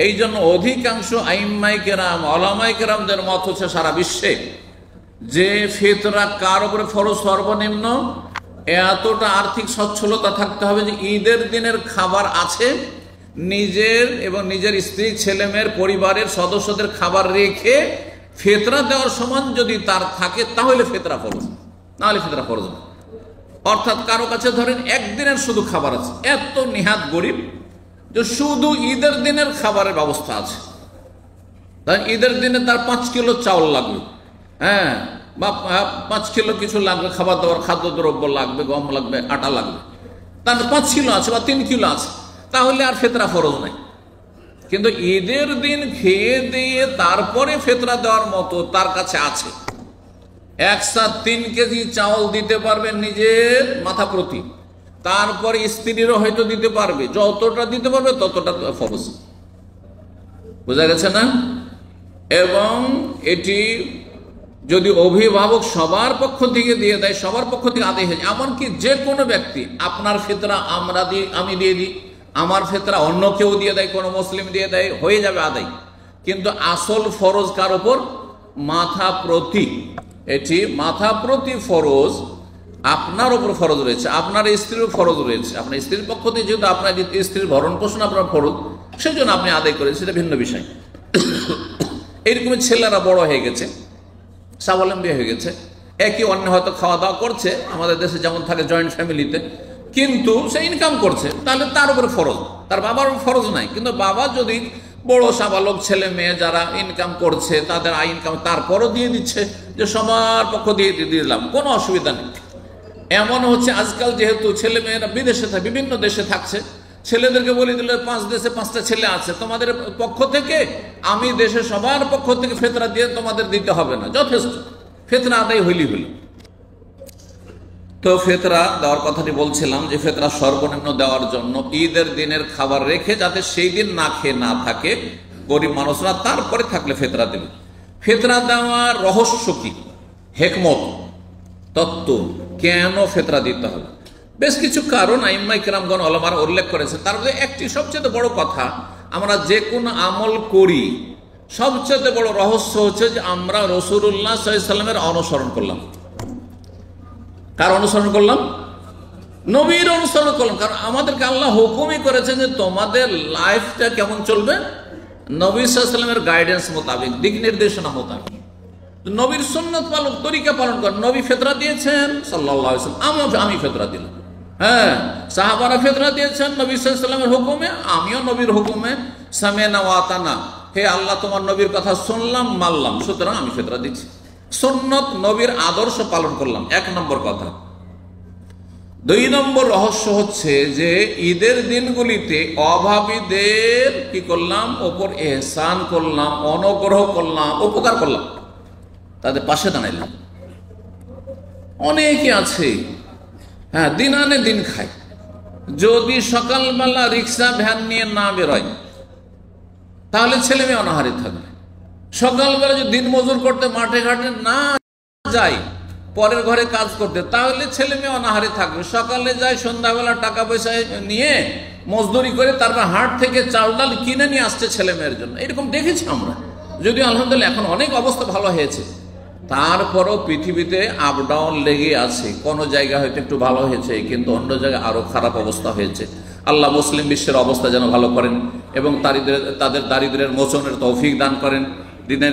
এই জন্য অধিকাংশ আইম্মায়ে কেরাম, ওলামায়ে কেরামদের মত হচ্ছে সারা বিশ্বে যে ফিতরা কার উপরে ফরজ? সর্বনিম্ন এতটা আর্থিক সচ্ছলতা থাকতে হবে যে ঈদের দিনের খাবার আছে, নিজের এবং নিজের স্ত্রী, ছেলে মেয়ের, পরিবারের সদস্যদের খাবার রেখে ফিতরা দেওয়ার সমান যদি তার থাকে, তাহলে ফিতরা ফরজ, নাহলে ফিতরা ফরজ না। অর্থাৎ কারো কাছে ধরেন একদিনের শুধু খাবার আছে, এত নিহাত গরিব যে শুধু ঈদের দিনের খাবারের ব্যবস্থা আছে, ঈদের দিনে তার 5 কিলো চাউল লাগবে, হ্যাঁ, বা 5 কিলো কিছু লাগবে, খাবার দাবার খাদ্যদ্রব্য লাগবে, গম লাগবে, আটা লাগবে, তার 5 কিলো আছে বা 3 কিলো আছে, তাহলে আর ফিতরা ফরজ নাই। কিন্তু ঈদের দিন খেয়ে দিয়ে তারপরে ফিতরা দেওয়ার মতো তার কাছে আছে, একসাথ 3 কেজি চাউল দিতে পারবেন নিজের মাথা প্রতি, তারপর স্ত্রীরও হয়তো দিতে পারবে, যতটা দিতে পারবে ততটা ফরজ। বোঝা গেছে না? এবং এটি যদি অভিভাবক সবার পক্ষ থেকে দিয়ে দেয়, সবার পক্ষ থেকে আদায় হয়ে যায়, এমনকি যে কোনো ব্যক্তি, আপনার ফিতরা আমি দিয়ে দিই, আমার ফিতরা অন্য কেউ দিয়ে দেয়, কোনো মুসলিম দিয়ে দেয়, হয়ে যাবে আদায়। কিন্তু আসল ফরজ কার উপর? মাথা প্রতি। এটি মাথা প্রতি ফরজ আপনার উপর ফরজ রয়েছে, আপনার স্ত্রীর ফরজ রয়েছে। আপনার স্ত্রীর পক্ষ থেকে যেহেতু আপনার স্ত্রীর ভরণ পোষণ আপনার ফরজ, সেই জন্য আপনি আদায় করেছেন, সেটা ভিন্ন বিষয়। এইরকম ছেলেরা বড় হয়ে গেছে, স্বাবলম্বী হয়ে গেছে, একই অন্য হয়তো খাওয়া দাওয়া করছে, আমাদের দেশে যেমন থাকে জয়েন্ট ফ্যামিলিতে, কিন্তু সে ইনকাম করছে, তাহলে তার উপরে ফরজ, তার বাবার ফরজ নাই। কিন্তু বাবা যদি বড় সাবালক ছেলে মেয়ে যারা ইনকাম করছে, তাদের ইনকাম তারপরও দিয়ে দিচ্ছে, যে সবার পক্ষ দিয়ে দিলাম, কোনো অসুবিধা নেই। এমন হচ্ছে আজকাল, যেহেতু ছেলে মেয়েরা বিদেশে থাকে, বিভিন্ন দেশে থাকছে, ছেলেদেরকে বলে দিলে 5 দেশে 5টা ছেলে আছে, তোমাদের পক্ষ থেকে আমি দেশে সবার পক্ষ থেকে ফিতরা দিয়ে তোমাদের দিতে হবে না, যথেষ্ট, ফিতরা আদায় হইলি হইল। তো ফিতরা দেওয়ার কথাটি বলছিলাম, যে ফিতরা সর্বনিম্ন দেওয়ার জন্য ঈদের দিনের খাবার রেখে, যাতে সেই দিন না খেয়ে না থাকে গরিব মানুষরা, তারপরে থাকলে ফিতরা দেবে। ফিতরা দেওয়ার রহস্য কি, হিকমত, তত্ত্ব, কেন ফিতরা দিতে হবে, বেশ কিছু কারণ আইম্মায়ে কেরামগণ ওলামারা উল্লেখ করেছে। তার মধ্যে একটি সবচেয়ে বড় কথা, আমরা যে কোনো আমল করি সবচেয়ে বড় রহস্য হচ্ছে যে আমরা রাসূলুল্লাহ সাল্লাল্লাহু আলাইহি ওয়াসাল্লামের অনুসরণ করলাম। কার অনুসরণ করলাম? নবীর অনুসরণ করলাম। কারণ আমাদেরকে আল্লাহ হুকুমই করেছেন যে তোমাদের লাইফটা কেমন চলবে, নবী সাল্লাল্লাহু আলাইহি ওয়াসাল্লামের গাইডেন্স মোতাবেক, দিক নির্দেশনা মোতাবেক, নবীর সুন্নাত পালন, তরিকা পালন করেন। নবী ফিতরা দিয়েছেন সাল্লাল্লাহু আলাইহি ওয়াসাল্লাম, আমি ফিতরা দিলাম। হ্যাঁ, সাহাবারা ফিতরা দিয়েছেন নবী সাল্লাল্লাহু আলাইহি ওয়াসাল্লামের হুকুমে, আমিও নবীর হুকুমে সামিনা ওয়া আতানা, হে আল্লাহ তোমার নবীর কথা শুনলাম মানলাম, সুতরাং আমি ফিতরা দিচ্ছি। সুন্নত, নবীর আদর্শ পালন করলাম, 1 নম্বর কথা। 2 নম্বর রহস্য হচ্ছে যে ঈদের দিনগুলিতে অভাবীদের কি করলাম, ওপর ইহসান করলাম, অনুগ্রহ করলাম, উপকার করলাম, তাদের পাশে দাঁড়াইলাম। অনেকে আছে, হ্যাঁ, দিন আনে দিন খায়, যদি সকালবেলা রিক্সা ভ্যান নিয়ে না বেরোয় তাহলে ছেলে মেয়ে অনাহারে থাকবে। সকালবেলা যদি দিন মজুর করতে মাঠে ঘাটে না যায়, পরের ঘরে কাজ করতে, তাহলে ছেলে মেয়ে অনাহারে থাকবে। সকালে যায়, সন্ধ্যাবেলা টাকা পয়সা নিয়ে মজদুরি করে তারপর হাট থেকে চাল ডাল কিনে নিয়ে আসছে ছেলে মেয়ের জন্য। এরকম দেখেছি আমরা, যদিও আলহামদুলিল্লাহ এখন অনেক অবস্থা ভালো হয়েছে, তারপরও পৃথিবীতে আপ ডাউন লেগে আছে। কোনো জায়গা হয়তো একটু ভালো হয়েছে, কিন্তু অন্য জায়গায় আরো খারাপ অবস্থা হয়েছে। আল্লাহ মুসলিম বিশ্বের অবস্থা যেন ভালো করেন এবং তাদের দারিদ্রের মোচনের তৌফিক দান করেন,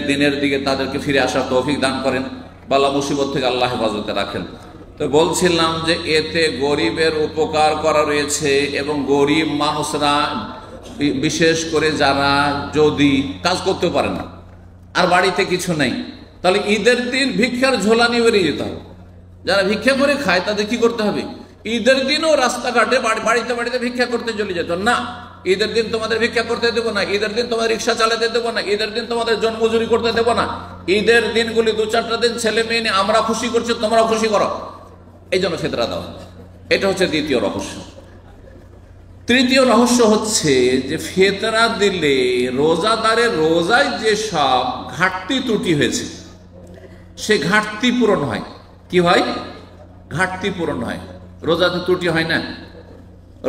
দিনের দিকে তাদেরকে ফিরে আসার তৌফিক দান করেন, বালা মুসিবত থেকে আল্লাহ হেফাজতে রাখেন। তো বলছিলাম যে এতে গরিবের উপকার করা রয়েছে, এবং গরিব মানুষরা, বিশেষ করে যারা যদি কাজ করতে পারে না আর বাড়িতে কিছু নেই, তাহলে ঈদের দিন ভিক্ষার ঝোলা নিয়ে বেরিয়ে যেতে হবে। যারা ভিক্ষা করে খায় তাদের কি করতে হবে, ঈদের দিনও রাস্তাঘাটে বাড়িতে বাড়িতে ভিক্ষা করতে চলে যেত না। ঈদের দিন তোমাদের ভিক্ষা করতে দেবো না, ঈদের দিন তোমাদের রিক্সা চালাতে দেবো না, ঈদের দিন তোমাদের জনমজুরি করতে দেবো না। ঈদের দিনগুলি 2-4টা দিন ছেলে মেয়ে নিয়ে আমরা খুশি করছি, তোমরা খুশি করো, এই জন্য ফিতরা দেওয়া। এটা হচ্ছে দ্বিতীয় রহস্য। তৃতীয় রহস্য হচ্ছে যে ফিতরা দিলে রোজাদারের রোজায় যে সব ঘাটতি ত্রুটি হয়েছে সে ঘাটতি পূরণ হয়। কি হয়? ঘাটতি পূরণ হয়। রোজাতে ত্রুটি হয় না,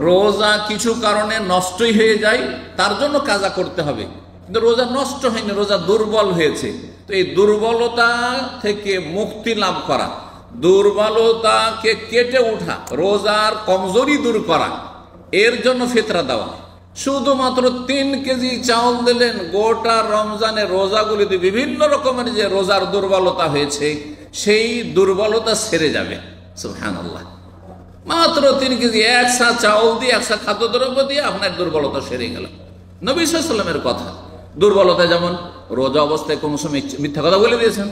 রোজা কিছু কারণে নষ্টই হয়ে যায়, তার জন্য কাজা করতে হবে, কিন্তু রোজা নষ্ট হয়নি, রোজা দুর্বল হয়েছে। তো এই দুর্বলতা থেকে মুক্তি লাভ করা, দুর্বলতাকে কেটে ওঠা, রোজার কমজোরি দূর করা, এর জন্য ফিতরা দেওয়া। শুধুমাত্র 3 কেজি চাউল দিলেন, গোটা রমজানের রোজাগুলিতে বিভিন্ন রকমের যে রোজার দুর্বলতা হয়েছে সেই দুর্বলতা সেরে যাবে। সুবহানাল্লাহ, মাত্র 3 কেজি একসা চাউল দিয়ে, একসা খাদ্যদ্রব্য দিয়ে আপনার দুর্বলতা সেরে গেল। নবী সাল্লাল্লাহু আলাইহি ওয়াসাল্লামের কথা, দুর্বলতা যেমন রোজা অবস্থায় কোনো সময় মিথ্যা কথা বলে দিয়েছেন,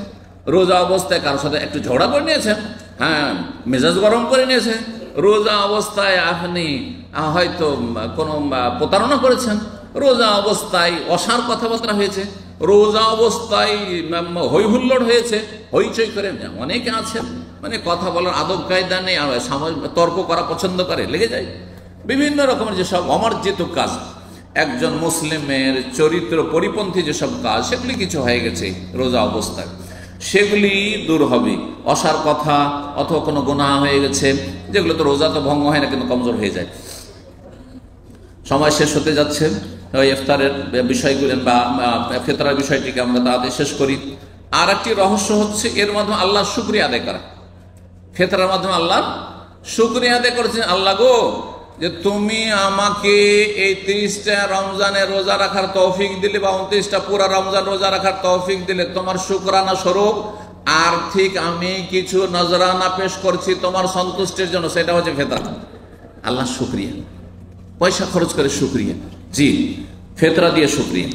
রোজা অবস্থায় কারোর সাথে একটু ঝগড়া করে নিয়েছেন, হ্যাঁ, মেজাজ গরম করে নিয়েছেন, রোজা অবস্থায় আপনি হয়তো কোনো প্রতারণা করেছেন, রোজা অবস্থায় অসার কথাবার্তা হয়েছে, রোজা অবস্থায় হই হুল্লোড় হয়েছে, হইচই করে অনেকে আছেন মানে কথা বলার আদব কায়দা নেই, তর্ক করা পছন্দ করে, লেগে যায় বিভিন্ন রকমের যেসব অমার্জিত কাজ, একজন মুসলিমের চরিত্র পরিপন্থী যেসব কাজ, সেগুলি কিছু হয়ে গেছে রোজা অবস্থায়, সেগুলি দূর হবে। অসার কথা অথবা কোনো গুনাহ হয়ে গেছে, যেগুলো তো রোজা তো ভঙ্গ হয় না কিন্তু কমজোর হয়ে যায়। সময় শেষ হতে যাচ্ছে, ওই ইফতারের বিষয়গুলি বা ফিতরার বিষয়টিকে আমরা তাড়াতাড়ি শেষ করি। আর একটি রহস্য হচ্ছে এর মাধ্যমে আল্লাহর শুকরিয়া আদায় করা। ফিতরার মাধ্যমে আল্লাহর শুকরিয়া আদায় করেছেন, আল্লাহ গো যে তুমি আমাকে এই 30টা রমজানের রোজা রাখার তৌফিক দিলে বা 29টা পুরা রমজান রোজা রাখার তৌফিক দিলে, তোমার শুকরানা স্বরূপ আর্থিক আমি কিছু নজরানা পেশ করছি তোমার সন্তুষ্টির জন্য, সেটা হচ্ছে ফিতরা। আল্লাহ শুকরিয়া, পয়সা খরচ করে শুকরিয়া, জি ফিতরা দিয়ে শুকরিয়া।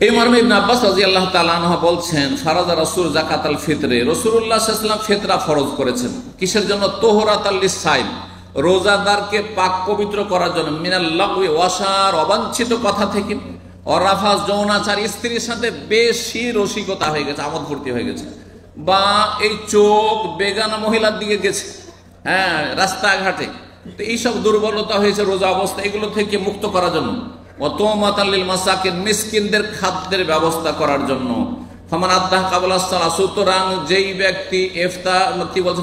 এই মর্মে ইবনে আব্বাস রাদিয়াল্লাহু তাআলা আনহু বলছেন, ফারাজা রাসূল যাকাতাল ফিতরে, রাসূলুল্লাহ সাল্লাল্লাহু আলাইহি ওয়াসাল্লাম ফিতরা ফরজ করেছেন। কিসের জন্য? তুহরাতাল লিসাইম, রোজাদারকে পাক পবিত্র করার জন্য, মিনাল লাগওয়ি ওয়াসার, অবাঞ্ছিত কথা থেকে, অরাফাস যৌনাচার, স্ত্রীর সাথে বেশি রসিকতা হয়ে গেছে, আমোদ ফুর্তি হয়ে গেছে, বা এই চোখ বেগানা মহিলার দিকে গেছে, হ্যাঁ রাস্তাঘাটে, তো এইসব দুর্বলতা হয়েছে রোজা অবস্থা, এগুলো থেকে মুক্ত করার জন্য। ওয়াতুমাতাল লিল মাসাকিন, মিসকিনদের খাদ্যের ব্যবস্থা করার জন্য। ফামান আদ্দাহ ক্বাবলা সালাহ, সুতরাং যেই ব্যক্তি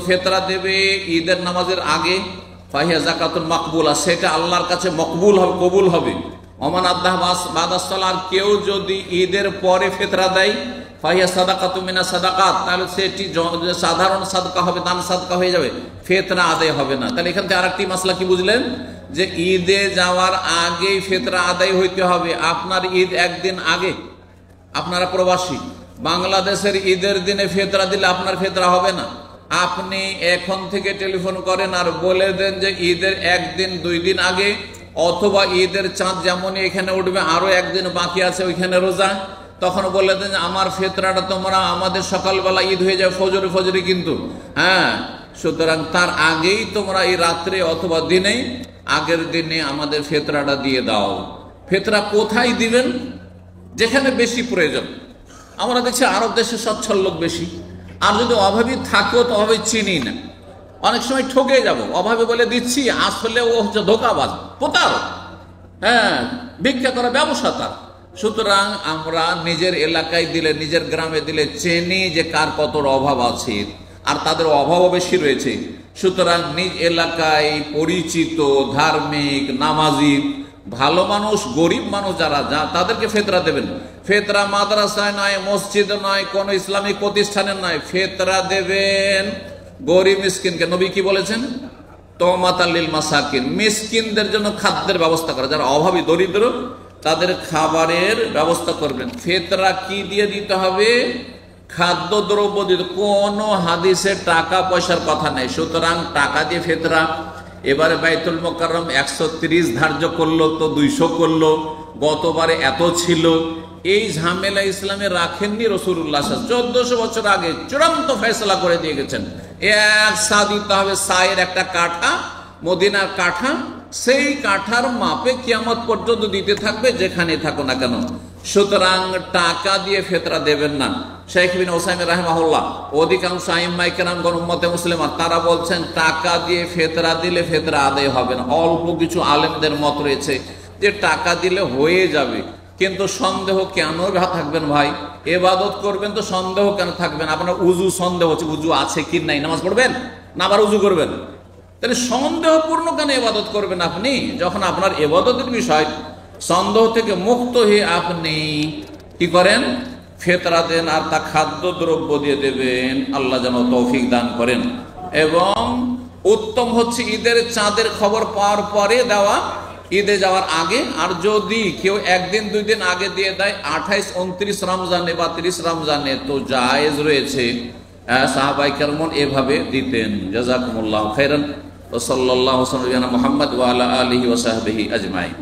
ফিতরা দেবে ঈদের নামাজের আগে, ফাহিয়া যাকাতুন মাকবুলা, সেটা আল্লাহর কাছে মকবুল হবে, কবুল হবে। ওমান আদ্দাহ বাদা সালাহ, কেউ যদি ঈদের পরে ফিতরা দেয়, ফাহিয়া সাদাকাতুম মিনাস সাদাকাত, তাহলে সেটি সাধারণ সাদকা হবে, দান সাদকা হয়ে যাবে, ফিতরা আদায় হবে না। তাহলে এখান থেকে আরেকটি মাসলা কি বুঝলেন, যে ঈদে যাওয়ার আগেই ফিতরা আদায় হইতে হবে। আপনার ঈদ একদিন আগে, আপনারা প্রবাসী, বাংলাদেশের ঈদের দিনে ফিতরা দিলে আপনার ফিতরা হবে না। আপনি এখন থেকে টেলিফোন করেন আর বলে দেন যে ঈদের একদিন 2 দিন আগে, অথবা ঈদের চাঁদ যেমন এখানে উঠবে আরো একদিন বাকি আছে ওইখানে রোজা, তখন বলে দেন যে আমার ফিতরাটা তোমরা, আমাদের সকালবেলা ঈদ হয়ে যায় ফজরে কিন্তু, হ্যাঁ সুতরাং তার আগেই তোমরা এই রাত্রে অথবা দিনে, আগের দিনে আমাদের ফিতরাটা দিয়ে দাও। ফিতরা কোথায় দিবেন? যেখানে বেশি প্রয়োজন। আমরা দেখছি আরব দেশে সচ্ছল লোক বেশি, আর যদি অভাবী থাকেও তো অভাবী চিনি না, অনেক সময় ঠকে যাব, অভাবে বলে দিচ্ছি, আসলে ও হচ্ছে ধোঁকাবাজ, প্রতারক, হ্যাঁ ভিক্ষা করা ব্যবসা তার। সুতরাং আমরা নিজের এলাকায় দিলে, নিজের গ্রামে দিলে চেনি যে কার কত অভাব আছে, আর তাদের অভাবও বেশি রয়েছে। সুতরাং নিজ এলাকায় পরিচিত ধার্মিক নামাজি ভালো মানুষ, গরিব মানুষ যারা, তাদেরকে ফিতরা দেবেন। ফিতরা মাদ্রাসায় নয়, মসজিদে নয়, কোন ইসলামিক প্রতিষ্ঠানে নয়, ফিতরা দেবেন গরিব মিসকিনকে। নবী কি বলেছেন? তুমাতাল লিল মাসাকিন, মিসকিনদের জন্য খাদ্যের ব্যবস্থা করা, যারা অভাবী দরিদ্র তাদের খাবারের ব্যবস্থা করবেন। ফিতরা কি দিয়ে দিতে হবে? খাদ্য দ্রব্য দিতে, কোন হাদিসে টাকা পয়সার কথা নেই। সুতরাং টাকা দিয়ে ফিতরা, এবারে বাইতুল মুকাররম 130 ধার্য করলো তো 200 করলো, গতবারে এত ছিল, এই ঝামেলা ইসলামে রাখেননি রাসূলুল্লাহ। 1400 বছর আগে চূড়ান্ত ফয়সালা করে দিয়ে গেছেন, এক সা দিতে হবে, সায়ের একটা কাঠা, মদিনার কাঠা, সেই কাঠার মাপে কিয়ামত পর্যন্ত দিতে থাকবে যেখানে থাকো না কেন। সুতরাং টাকা দিয়ে ফিতরা দেবেন না। শেখ বিন উসাইমিন রাহিমাহুল্লাহ, অধিকাংশ আইম্মায়ে কেরামগণ, উম্মতে মুসলিমা, তারা বলছেন টাকা দিয়ে ফিতরা দিলে ফিতরা আদায় হবে না। অল্প কিছু আলেমদের মত রয়েছে যে টাকা দিলে হয়ে যাবে, কিন্তু সন্দেহ কেন থাকবেন ভাই? ইবাদত করবেন তো সন্দেহ কেন থাকবেন? আপনার উজু সন্দেহ হচ্ছে, উজু আছে কি নাই, নামাজ পড়বেন না আবার উজু করবেন? তাহলে সন্দেহপূর্ণ কেন ইবাদত করবেন আপনি? যখন আপনার ইবাদতের বিষয় সন্দেহ থেকে মুক্ত হয়ে আপনি কি করেন? ফিতরা দেন, আর তা খাদ্য দ্রব্য দিয়ে দেবেন। আল্লাহ যেন তৌফিক দান করেন। এবং উত্তম হচ্ছে ঈদের চাঁদের খবর পাওয়ার পরে দেওয়া, ঈদে যাওয়ার আগে। আর যদি কেউ 1 দিন 2 দিন আগে দিয়ে দেয়, 28, 29 রমজানে বা 30 রমজানে, তো জায়েজ রয়েছে। সাহাবায়ে কেরাম এভাবে দিতেন। জাযাকুমুল্লাহু খাইরান। ওয়া সাল্লাল্লাহু আলা মুহাম্মদ ওয়া আলা আলিহি ওয়া সাহবিহি আজমাইন।